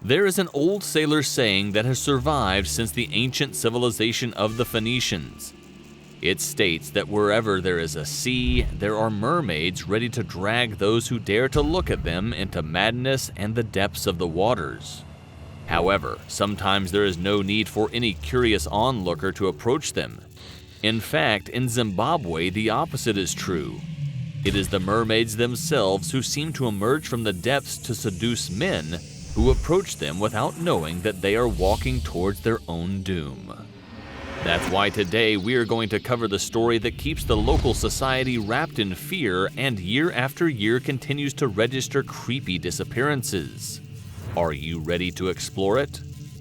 There is an old sailor saying that has survived since the ancient civilization of the Phoenicians. It states that wherever there is a sea, there are mermaids ready to drag those who dare to look at them into madness and the depths of the waters. However, sometimes there is no need for any curious onlooker to approach them. In fact, in Zimbabwe, the opposite is true. It is the mermaids themselves who seem to emerge from the depths to seduce men who approach them without knowing that they are walking towards their own doom. That's why today we are going to cover the story that keeps the local society wrapped in fear and year after year continues to register creepy disappearances. Are you ready to explore it?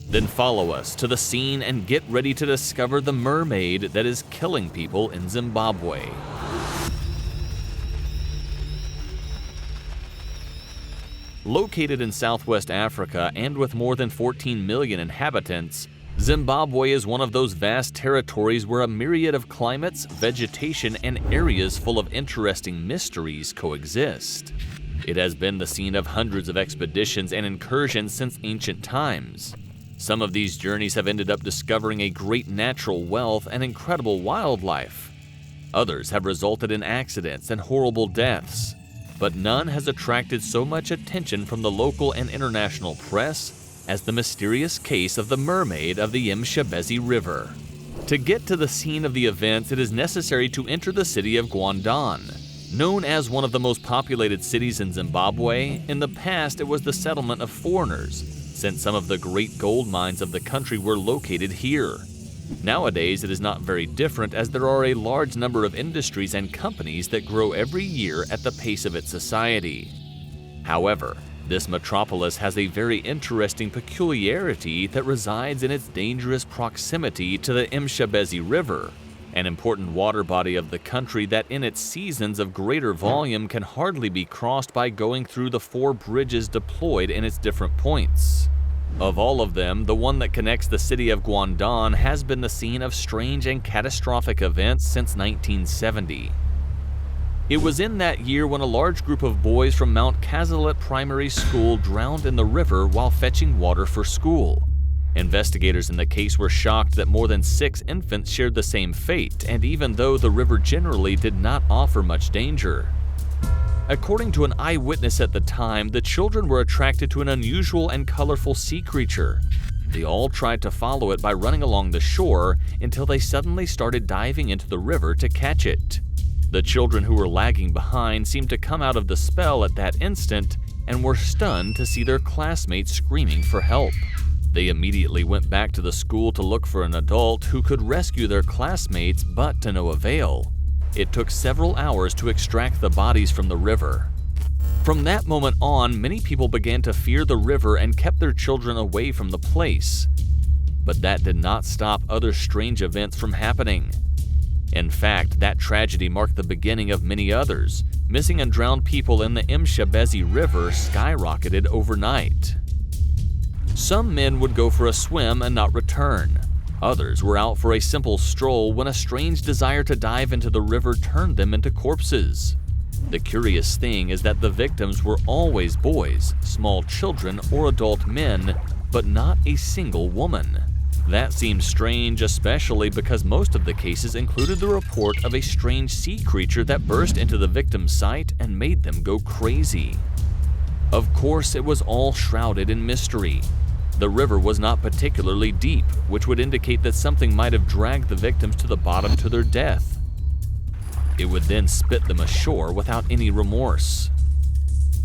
Then follow us to the scene and get ready to discover the mermaid that is killing people in Zimbabwe. Located in Southwest Africa and with more than 14 million inhabitants, Zimbabwe is one of those vast territories where a myriad of climates, vegetation, and areas full of interesting mysteries coexist. It has been the scene of hundreds of expeditions and incursions since ancient times. Some of these journeys have ended up discovering a great natural wealth and incredible wildlife. Others have resulted in accidents and horrible deaths. But none has attracted so much attention from the local and international press as the mysterious case of the mermaid of the Mshebezi River. To get to the scene of the events, it is necessary to enter the city of Guandan. Known as one of the most populated cities in Zimbabwe, in the past it was the settlement of foreigners, since some of the great gold mines of the country were located here. Nowadays, it is not very different as there are a large number of industries and companies that grow every year at the pace of its society. However, this metropolis has a very interesting peculiarity that resides in its dangerous proximity to the Mshebezi River, an important water body of the country that in its seasons of greater volume can hardly be crossed by going through the 4 bridges deployed in its different points. Of all of them, the one that connects the city of Guandan has been the scene of strange and catastrophic events since 1970. It was in that year when a large group of boys from Mount Kazalet Primary School drowned in the river while fetching water for school. Investigators in the case were shocked that more than 6 infants shared the same fate, and even though the river generally did not offer much danger. According to an eyewitness at the time, the children were attracted to an unusual and colorful sea creature. They all tried to follow it by running along the shore until they suddenly started diving into the river to catch it. The children who were lagging behind seemed to come out of the spell at that instant and were stunned to see their classmates screaming for help. They immediately went back to the school to look for an adult who could rescue their classmates, but to no avail. It took several hours to extract the bodies from the river. From that moment on, many people began to fear the river and kept their children away from the place. But that did not stop other strange events from happening. In fact, that tragedy marked the beginning of many others. Missing and drowned people in the Mshebezi River skyrocketed overnight. Some men would go for a swim and not return. Others were out for a simple stroll when a strange desire to dive into the river turned them into corpses. The curious thing is that the victims were always boys, small children, or adult men, but not a single woman. That seems strange, especially because most of the cases included the report of a strange sea creature that burst into the victim's sight and made them go crazy. Of course, it was all shrouded in mystery. The river was not particularly deep, which would indicate that something might have dragged the victims to the bottom to their death. It would then spit them ashore without any remorse.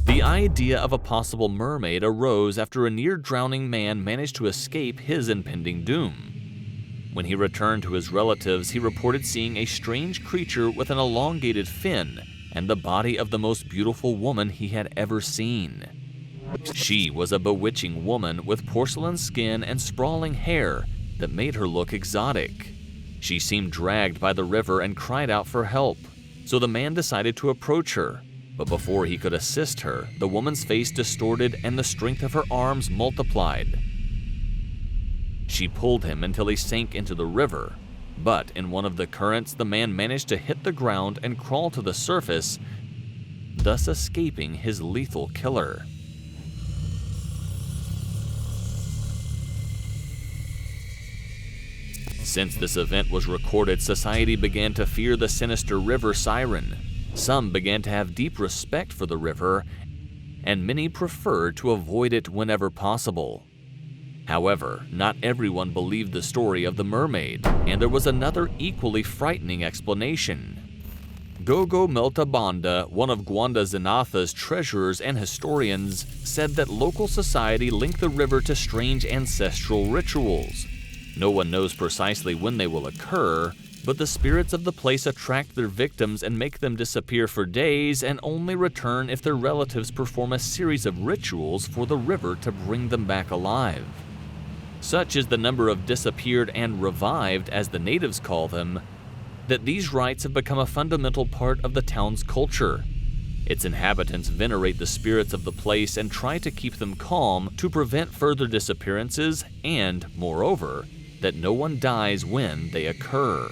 The idea of a possible mermaid arose after a near-drowning man managed to escape his impending doom. When he returned to his relatives, he reported seeing a strange creature with an elongated fin and the body of the most beautiful woman he had ever seen. She was a bewitching woman with porcelain skin and sprawling hair that made her look exotic. She seemed dragged by the river and cried out for help, so the man decided to approach her. But before he could assist her, the woman's face distorted and the strength of her arms multiplied. She pulled him until he sank into the river, but in one of the currents, the man managed to hit the ground and crawl to the surface, thus escaping his lethal killer. Since this event was recorded, society began to fear the sinister river siren. Some began to have deep respect for the river, and many preferred to avoid it whenever possible. However, not everyone believed the story of the mermaid, and there was another equally frightening explanation. Gogo Meltabanda, one of Gwanda Zinatha's treasurers and historians, said that local society linked the river to strange ancestral rituals. No one knows precisely when they will occur, but the spirits of the place attract their victims and make them disappear for days and only return if their relatives perform a series of rituals for the river to bring them back alive. Such is the number of disappeared and revived, as the natives call them, that these rites have become a fundamental part of the town's culture. Its inhabitants venerate the spirits of the place and try to keep them calm to prevent further disappearances and, moreover, that no one dies when they occur.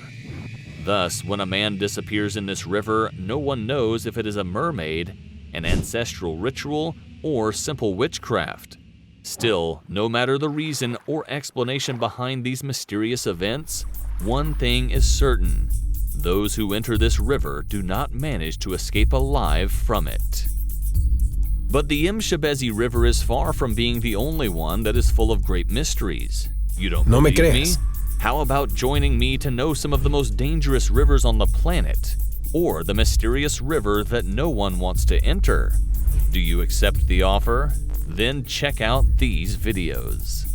Thus, when a man disappears in this river, no one knows if it is a mermaid, an ancestral ritual, or simple witchcraft. Still, no matter the reason or explanation behind these mysterious events, one thing is certain: those who enter this river do not manage to escape alive from it. But the Mshebezi River is far from being the only one that is full of great mysteries. You don't believe me? How about joining me to know some of the most dangerous rivers on the planet, or the mysterious river that no one wants to enter? Do you accept the offer? Then check out these videos.